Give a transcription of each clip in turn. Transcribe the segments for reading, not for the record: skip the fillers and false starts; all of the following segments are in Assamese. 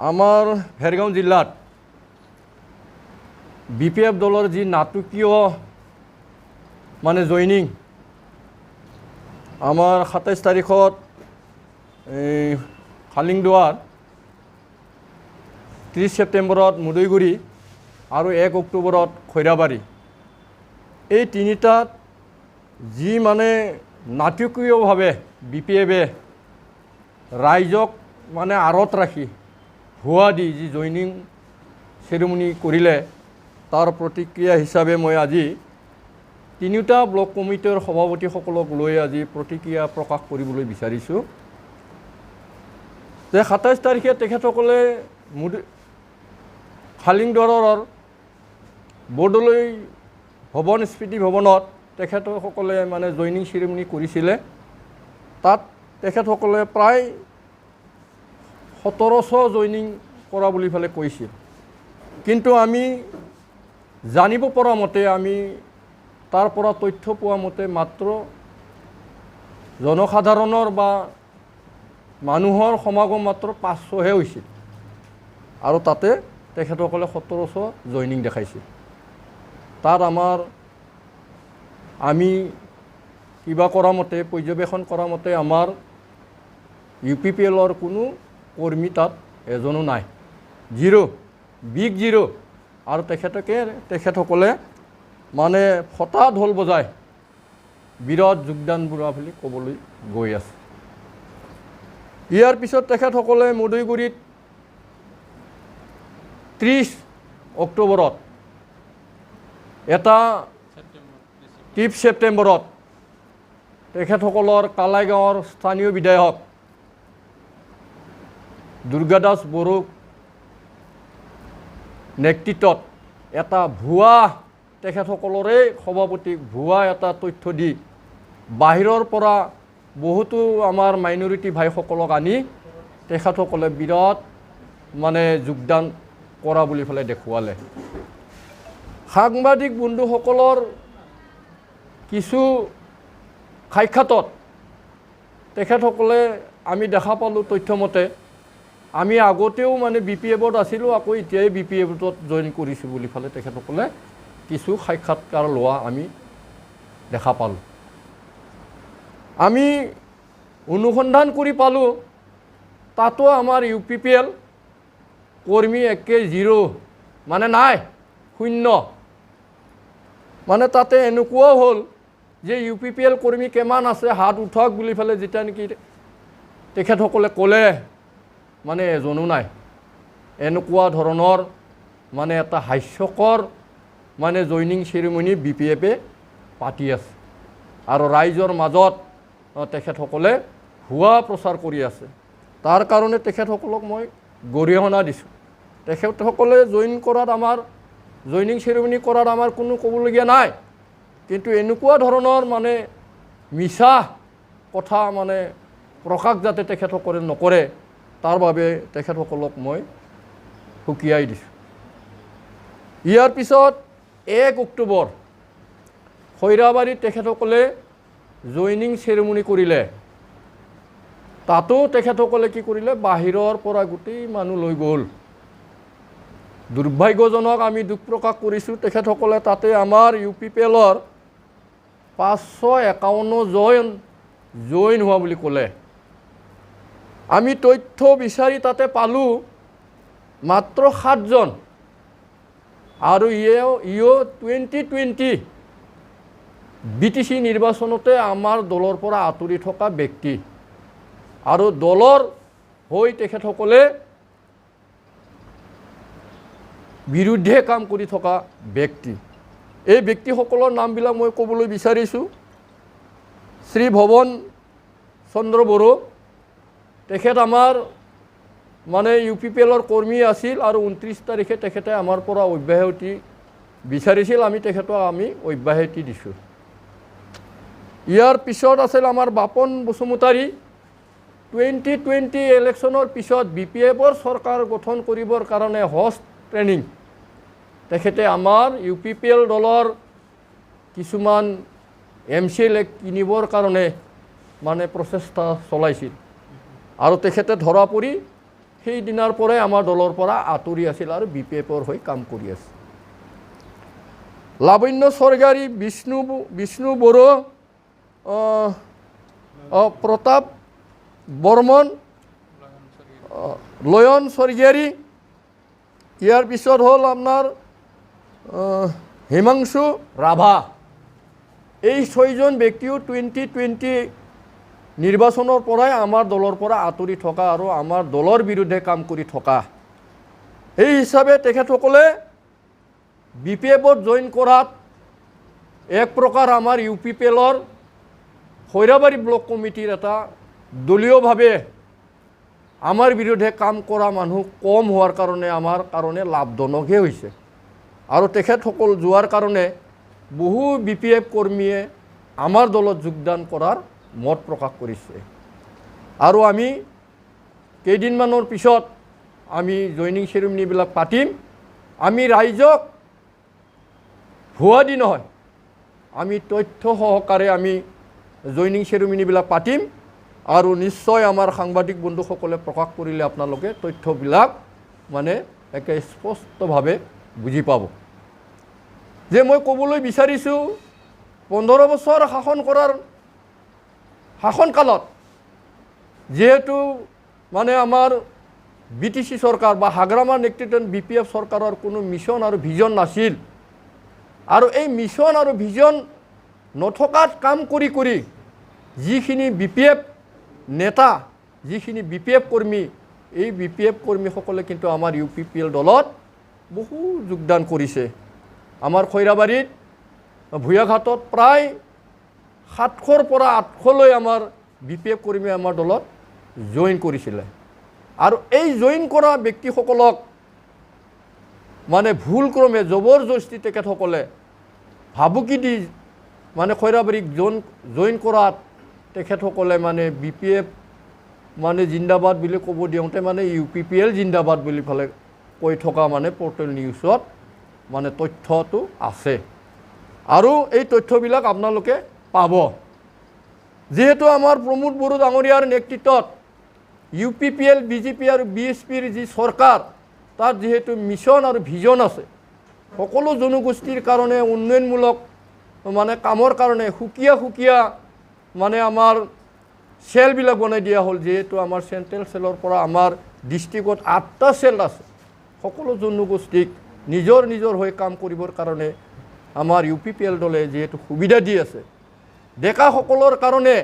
আমাৰ ভেৰগাঁও জিলাত BPF দলৰ যি নাটকীয় মানে জইনিং আমাৰ 27 তাৰিখত খালিংদুৱাৰ 30 ছেপ্টেম্বৰত মুদৈগুৰি আৰু 1 অক্টোবৰত খৈৰাবাৰী এই তিনিটাত যি মানে নাটকীয়ভাৱে BPF-এ ৰাইজক মানে আঁৰত ৰাখি হুৱা দি যি জইনিং চেৰিমনি কৰিলে তাৰ প্ৰতিক্ৰিয়া হিচাপে মই আজি তিনিটা ব্লক কমিটিৰ সভাপতিসকলক লৈ আজি প্ৰতিক্ৰিয়া প্ৰকাশ কৰিবলৈ বিচাৰিছোঁ যে 27 তাৰিখে তেখেতসকলে খালিংদৰৰ বৰদলৈ ভৱন স্মৃতি ভৱনত তেখেতসকলে মানে জইনিং চেৰিমনি কৰিছিলে তাত তেখেতসকলে প্ৰায় 1700 জইনিং কৰা বুলি ফালে কৈছিল কিন্তু আমি জানিব পৰা মতে আমি তাৰ পৰা তথ্য পোৱা মতে মাত্ৰ জনসাধাৰণৰ বা মানুহৰ সমাগম মাত্ৰ 500 হে হৈছিল আৰু তাতে তেখেতসকলে 1700 জইনিং দেখাইছিল তাত আমি কিবা কৰা মতে পৰ্যবেক্ষণ কৰা মতে আমাৰ UPPL-ৰ কোনো কৰ্মী তাত এজনো নাই বিগ জিৰ' আৰু তেখেতসকলে মানে ফটা ঢোল বজাই বিৰাট যোগদান বুঢ়া বুলি ক'বলৈ গৈ আছে ইয়াৰ পিছত তেখেতসকলে মুদৈগুৰিত 30 অক্টোবৰত এটা 30 ছেপ্টেম্বৰত তেখেতসকলৰ কালাইগাঁৱৰ স্থানীয় বিধায়ক দুৰ্গাদাস বড়োক নেতৃত্বত এটা ভুৱা তেখেতসকলৰে সভাপতিক ভুৱা এটা তথ্য দি বাহিৰৰ পৰা বহুতো আমাৰ মাইনৰিটি ভাইসকলক আনি তেখেতসকলে বিৰাট মানে যোগদান কৰা বুলি ফালে দেখুৱালে সাংবাদিক বন্ধুসকলৰ কিছু সাক্ষাতত তেখেতসকলে আমি দেখা পালোঁ তথ্যমতে আমি আগতেও মানে BPF-ত আছিলোঁ আকৌ এতিয়াই BPF-ত জইন কৰিছোঁ বুলি ফালে তেখেতসকলে কিছু সাক্ষাৎকাৰ লোৱা আমি দেখা পালোঁ আমি অনুসন্ধান কৰি পালোঁ তাতো আমাৰ UPPL কৰ্মী একে জিৰ' মানে নাই শূন্য মানে তাতে এনেকুৱাও হ'ল যে UPPL কৰ্মী কিমান আছে হাত উঠক বুলি ফালে যেতিয়া নেকি তেখেতসকলে ক'লে মানে এজনো নাই এনেকুৱা ধৰণৰ মানে এটা হাস্যকৰ মানে জইনিং চেৰিমনি BPF-এ পাতি আছে আৰু ৰাইজৰ মাজত তেখেতসকলে ভুৱা প্ৰচাৰ কৰি আছে তাৰ কাৰণে তেখেতসকলক মই গৰিহণা দিছোঁ তেখেতসকলে জইনিং চেৰিমনি কৰাত আমাৰ কোনো ক'বলগীয়া নাই কিন্তু এনেকুৱা ধৰণৰ মানে মিছা কথা মানে প্ৰকাশ যাতে তেখেতসকলে নকৰে তাৰ বাবে তেখেতসকলক মই হুকিয়াই দিছোঁ ইয়াৰ পিছত 1 অক্টোবৰ খৈৰাবাৰীত তেখেতসকলে জইনিং চেৰিমনি কৰিলে তাতো তেখেতসকলে কি কৰিলে বাহিৰৰ পৰা গোটেই মানুহ লৈ গ'ল দুৰ্ভাগ্যজনক আমি দুখ প্ৰকাশ কৰিছোঁ তেখেতসকলে তাতে আমাৰ UPPL-ৰ 551 জইন হোৱা বুলি ক'লে আমি তথ্য বিচাৰি তাতে পালোঁ মাত্ৰ 7 জন আৰু ইও 2020 BTC নিৰ্বাচনতে আমাৰ দলৰ পৰা আঁতৰি থকা ব্যক্তি আৰু দলৰ হৈ তেখেতসকলে বিৰুদ্ধে কাম কৰি থকা ব্যক্তি এই ব্যক্তিসকলৰ নামবিলাক মই ক'বলৈ বিচাৰিছোঁ শ্ৰী ভৱন চন্দ্ৰ বড়ো তেখেত আমাৰ মানে UPPL-ৰ কৰ্মী আছিল আৰু 29 তাৰিখে তেখেতে আমাৰ পৰা অব্যাহতি বিচাৰিছিল আমি তেখেতক অব্যাহতি দিছোঁ ইয়াৰ পিছত আছিল আমাৰ বাপন বসুমতাৰী 2020 ইলেকশ্যনৰ পিছত BPF-ৰ চৰকাৰ গঠন কৰিবৰ কাৰণে হোষ্ট ট্ৰেইনিং তেখেতে আমাৰ UPPL দলৰ কিছুমান MCLA কিনিবৰ কাৰণে মানে প্ৰচেষ্টা চলাইছিল আৰু তেখেতে ধৰা পৰি সেই দিনাৰ পৰাই আমাৰ দলৰ পৰা আঁতৰি আছিল আৰু BPFৰ হৈ কাম কৰি আছে। লাবণ্য স্বৰ্গীয়াৰী, বিষ্ণু বড়ো, প্ৰতাপ বৰ্মন, লয়ন স্বৰ্গীয়াৰী, ইয়াৰ পিছত হ'ল আপোনাৰ হিমাংশু ৰাভা। এই 6জন ব্যক্তিও 2020 নিৰ্বাচনৰ পৰাই আমাৰ দলৰ পৰা আঁতৰি থকা আৰু আমাৰ দলৰ বিৰুদ্ধে কাম কৰি থকা। এই হিচাপে তেখেতসকলে BPFত জইন কৰাত এক প্ৰকাৰ আমাৰ UPPLৰ খৈৰাবাৰী ব্লক কমিটিৰ এটা দলীয়ভাৱে আমাৰ বিৰুদ্ধে কাম কৰা মানুহ কম হোৱাৰ কাৰণে আমাৰ কাৰণে লাভজনকহে হৈছে। আৰু তেখেতসকল যোৱাৰ কাৰণে বহু BPF কৰ্মীয়ে আমাৰ দলত যোগদান কৰাৰ মত প্ৰকাশ কৰিছে। আৰু আমি কেইদিনমানৰ পিছত আমি জইনিং চেৰিমনিবিলাক পাতিম। আমি ৰাইজক ভুৱা দি নহয়, আমি তথ্য সহকাৰে আমি জইনিং চেৰিমনিবিলাক পাতিম আৰু নিশ্চয় আমাৰ সাংবাদিক বন্ধুসকলে প্ৰকাশ কৰিলে আপোনালোকে তথ্যবিলাক মানে একে স্পষ্টভাৱে বুজি পাব। যে মই ক'বলৈ বিচাৰিছোঁ 15 বছৰ শাসনকালত যেহেতু মানে আমাৰ BTC চৰকাৰ বা হাগ্ৰামাৰ নেতৃত্বত BPF চৰকাৰৰ কোনো মিছন আৰু ভিজন নাছিল। আৰু এই মিছন আৰু ভিজন নথকাত কাম কৰি কৰি যিখিনি BPF নেতা, যিখিনি BPF কৰ্মী, এই BPF কৰ্মীসকলে কিন্তু আমাৰ UPPL দলত বহু যোগদান কৰিছে। আমাৰ খৈৰাবাৰীত ভূঞাঘাটত প্ৰায় 700ৰ পৰা 800লৈ আমাৰ BPF কৰ্মী আমাৰ দলত জইন কৰিছিলে। আৰু এই জইন কৰা ব্যক্তিসকলক মানে ভুলক্ৰমে জবৰদস্তি তেখেতসকলে ভাবুকি দি মানে খৈৰাবাৰীক জইন কৰাত তেখেতসকলে মানে BPF মানে জিন্দাবাদ বুলি ক'ব দিওঁতে মানে UPPL জিন্দাবাদ বুলি ফালে কৈ থকা মানে পৰ্টেল নিউজত মানে তথ্যটো আছে। আৰু এই তথ্যবিলাক আপোনালোকে পাব। যেহেতু আমাৰ প্ৰমোদ বড়ো ডাঙৰীয়াৰ নেতৃত্বত UPPL, BJP আৰু BSPৰ যি চৰকাৰ, তাত যেহেতু মিছন আৰু ভিজন আছে, সকলো জনগোষ্ঠীৰ কাৰণে উন্নয়নমূলক মানে কামৰ কাৰণে সুকীয়া মানে আমাৰ চেলবিলাক বনাই দিয়া হ'ল। যেহেতু আমাৰ চেণ্ট্ৰেল চেলৰ পৰা আমাৰ ডিষ্ট্ৰিক্টত 8টা চেল আছে। সকলো জনগোষ্ঠীক নিজৰ হৈ কাম কৰিবৰ কাৰণে আমাৰ UPPL দলে যেহেতু সুবিধা দি আছে। ডেকাসকলৰ কাৰণে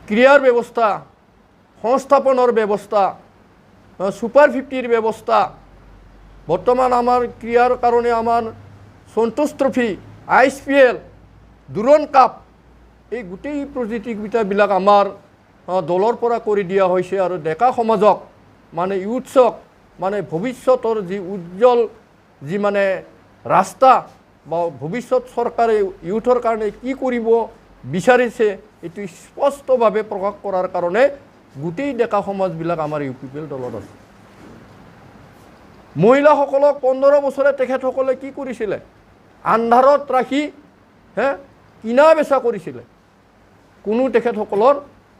ক্ৰিয়াৰ ব্যৱস্থা, সংস্থাপনৰ ব্যৱস্থা, সুপাৰ 50ৰ ব্যৱস্থা, বৰ্তমান আমাৰ ক্ৰিয়াৰ কাৰণে আমাৰ সন্তোষ ট্ৰফি, ISPL, দুৰণ কাপ, এই গোটেই প্ৰতিযোগিতাবিলাক আমাৰ দলৰ পৰা কৰি দিয়া হৈছে। আৰু ডেকা সমাজক মানে ইউথছক মানে ভৱিষ্যতৰ যি উজ্জ্বল যি মানে ৰাস্তা বা ভৱিষ্যত চৰকাৰে ইউথৰ কাৰণে কি কৰিব বিচাৰিছে এইটো স্পষ্টভাৱে প্ৰকাশ কৰাৰ কাৰণে গোটেই ডেকা সমাজবিলাক আমাৰ UPPL দলত আছে। মহিলাসকলক 15 বছৰে তেখেতসকলে কি কৰিছিলে? আন্ধাৰত ৰাখি কিনা বেচা কৰিছিলে। কোনো তেখেতসকলৰ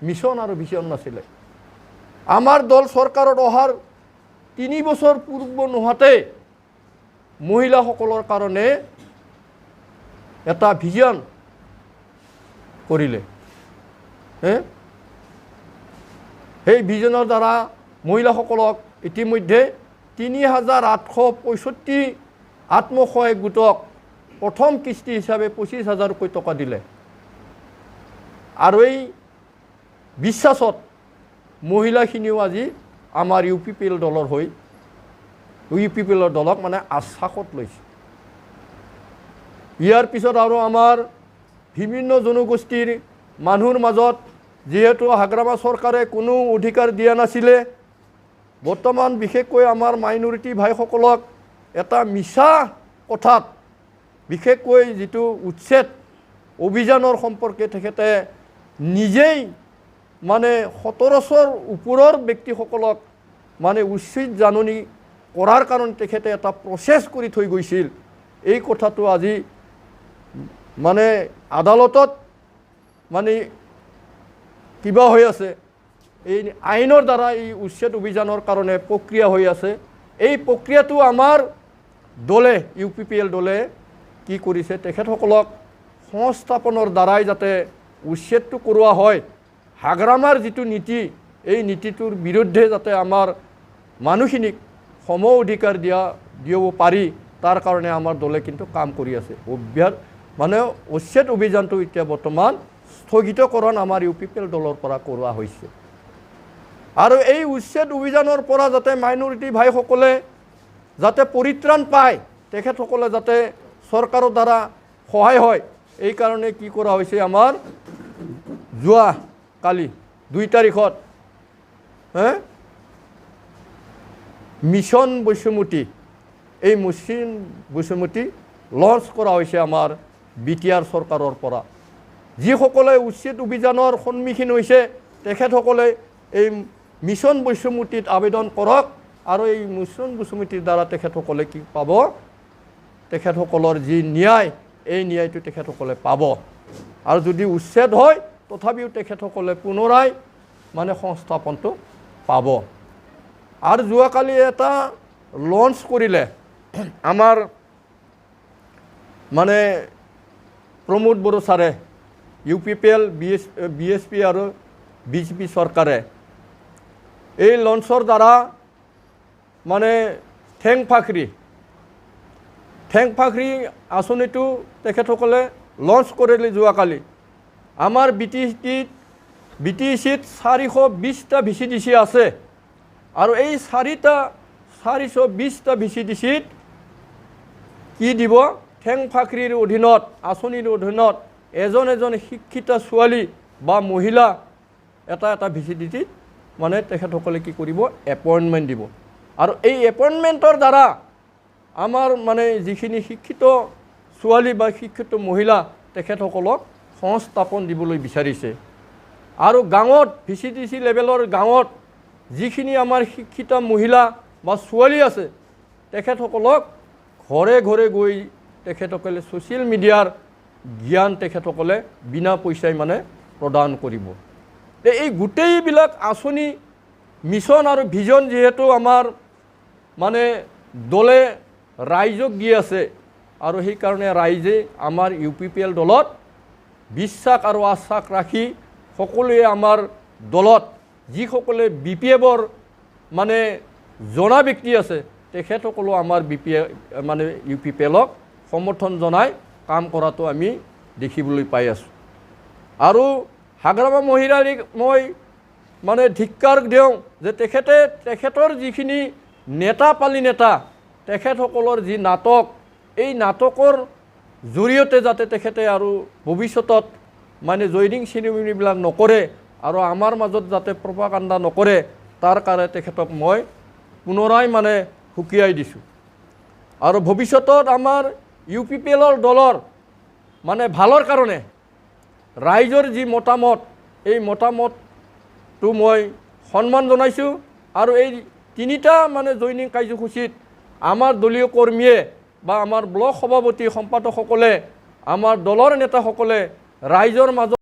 মিছন আৰু ভিজন নাছিলে। আমাৰ দল চৰকাৰত অহাৰ 3 বছৰ পূৰ্ব নোহোৱাতে মহিলাসকলৰ কাৰণে এটা ভিজন কৰিলে। সেই ভিজনৰ দ্বাৰা মহিলাসকলক ইতিমধ্যে 3865 আত্মসহায়ক গোটক প্ৰথম কিস্তি হিচাপে 25,000কৈ টকা দিলে। আৰু এই বিশ্বাসত মহিলাখিনিও আজি আমাৰ UPPL দলৰ হৈ UPPL দলক মানে আশ্বাসত লৈছে। ইয়াৰ পিছত আৰু আমাৰ বিভিন্ন জনগোষ্ঠীৰ মানুহৰ মাজত যেহেতু হাগ্ৰামা চৰকাৰে কোনো অধিকাৰ দিয়া নাছিলে, বৰ্তমান বিশেষকৈ আমাৰ মাইনৰিটি ভাইসকলক এটা মিছা কথাত বিশেষকৈ যিটো উচ্ছেদ অভিযানৰ সম্পৰ্কে তেখেতে নিজেই মানে 17 ওপৰৰ ব্যক্তিসকলক মানে উচিত জাননী কৰাৰ কাৰণে তেখেতে এটা প্ৰচেছ কৰি থৈ গৈছিল। এই কথাটো আজি মানে আদালতত মানে কিবা হৈ আছে, এই আইনৰ দ্বাৰা এই উচ্ছেদ অভিযানৰ কাৰণে প্ৰক্ৰিয়া হৈ আছে। এই প্ৰক্ৰিয়াটো আমাৰ দলে UPPL দলে কি কৰিছে, তেখেতসকলক সংস্থাপনৰ দ্বাৰাই যাতে উচ্ছেদটো কৰোৱা হয়, হাগ্ৰামাৰ যিটো নীতি এই নীতিটোৰ বিৰুদ্ধে যাতে আমাৰ মানুহখিনিক সম অধিকাৰ দিব পাৰি, তাৰ কাৰণে আমাৰ দলে কিন্তু কাম কৰি আছে। মানে উচ্ছেদ অভিযানটো এতিয়া বৰ্তমান স্থগিতকৰণ আমাৰ UPPL দলৰ পৰা কৰোৱা হৈছে। আৰু এই উচ্ছেদ অভিযানৰ পৰা যাতে মাইনৰিটি ভাইসকলে যাতে পৰিত্ৰাণ পায়, তেখেতসকলে যাতে চৰকাৰৰ দ্বাৰা সহায় হয়, এই কাৰণে কি কৰা হৈছে, আমাৰ যোৱা কালি 2 তাৰিখত মিছন বৈষম্যতি, এই মিছন বৈষম্যতি লঞ্চ কৰা হৈছে আমাৰ BTR চৰকাৰৰ পৰা। যিসকলে উচ্ছেদ অভিযানৰ সন্মুখীন হৈছে তেখেতসকলে এই মিছন বৈষম্যতিত আবেদন কৰক, আৰু এই মিছন বৈষম্যতিৰ দ্বাৰা তেখেতসকলে কি পাব, তেখেতসকলৰ যি ন্যায় এই ন্যায়টো তেখেতসকলে পাব। আৰু যদি উচ্ছেদ হয় তথাপিও তেখেতসকলে পুনৰাই মানে সংস্থাপনটো পাব। আৰু যোৱাকালি এটা লঞ্চ কৰিলে আমাৰ মানে প্ৰমোদ বড়োচাৰে, UPPL BSP আৰু BJP চৰকাৰে এই লঞ্চৰ দ্বাৰা মানে ঠেংফাখৰি আঁচনিটো তেখেতসকলে লঞ্চ কৰিলে যোৱাকালি। আমাৰ BTCত 420টা VCDC আছে, আৰু এই 420টা VCDCত কি দিব, ঠেংফাখৰিৰ অধীনত, আঁচনিৰ অধীনত এজন শিক্ষিত ছোৱালী বা মহিলা এটা VCDCত মানে তেখেতসকলে কি কৰিব, এপইণ্টমেণ্ট দিব। আৰু এই এপইণ্টমেণ্টৰ দ্বাৰা আমাৰ মানে যিখিনি শিক্ষিত ছোৱালী বা শিক্ষিত মহিলা তেখেতসকলক সংস্থাপন দিবলৈ বিচাৰিছে। আৰু গাঁৱত VCDC লেভেলৰ গাঁৱত যিখিনি আমাৰ শিক্ষিত মহিলা বা ছোৱালী আছে তেখেতসকলক ঘৰে ঘৰে গৈ তেখেতসকলে ছ'চিয়েল মিডিয়াৰ জ্ঞান তেখেতসকলে বিনা পইচাই মানে প্ৰদান কৰিব। এই গোটেইবিলাক আঁচনি মিছন আৰু ভিজন যিহেতু আমাৰ মানে দলে ৰাইজক দি আছে, আৰু সেইকাৰণে ৰাইজে আমাৰ UPPL দলত বিশ্বাস আৰু আশ্বাস ৰাখি সকলোৱে আমাৰ দলত যিসকলে BPFৰ মানে জনা ব্যক্তি আছে তেখেতসকলো আমাৰ মানে UPPLক সমৰ্থন জনাই কাম কৰাটো আমি দেখিবলৈ পাই আছোঁ। আৰু হাগ্ৰামা মহিলাক মই মানে ধিক্কাৰ দিওঁ যে তেখেতৰ যিখিনি নেতা তেখেতসকলৰ যি নাটক, এই নাটকৰ জৰিয়তে যাতে তেখেতে আৰু ভৱিষ্যতত মানে জয়নিং চেৰিমনিবিলাক নকৰে আৰু আমাৰ মাজত যাতে প্ৰপাগাণ্ডা নকৰে, তাৰ কাৰণে তেখেতক মই পুনৰাই মানে হুকিয়াই দিছোঁ। আৰু ভৱিষ্যতত আমাৰ UPPLৰ দলৰ মানে ভালৰ কাৰণে ৰাইজৰ যি মতামত, এই মতামতটো মই সন্মান জনাইছোঁ। আৰু এই 3টা মানে জয়নিং কাৰ্যসূচীত আমাৰ দলীয় কৰ্মীয়ে বা আমাৰ ব্লক সভাপতি সম্পাদকসকলে, আমাৰ দলৰ নেতাসকলে ৰাইজৰ মাজত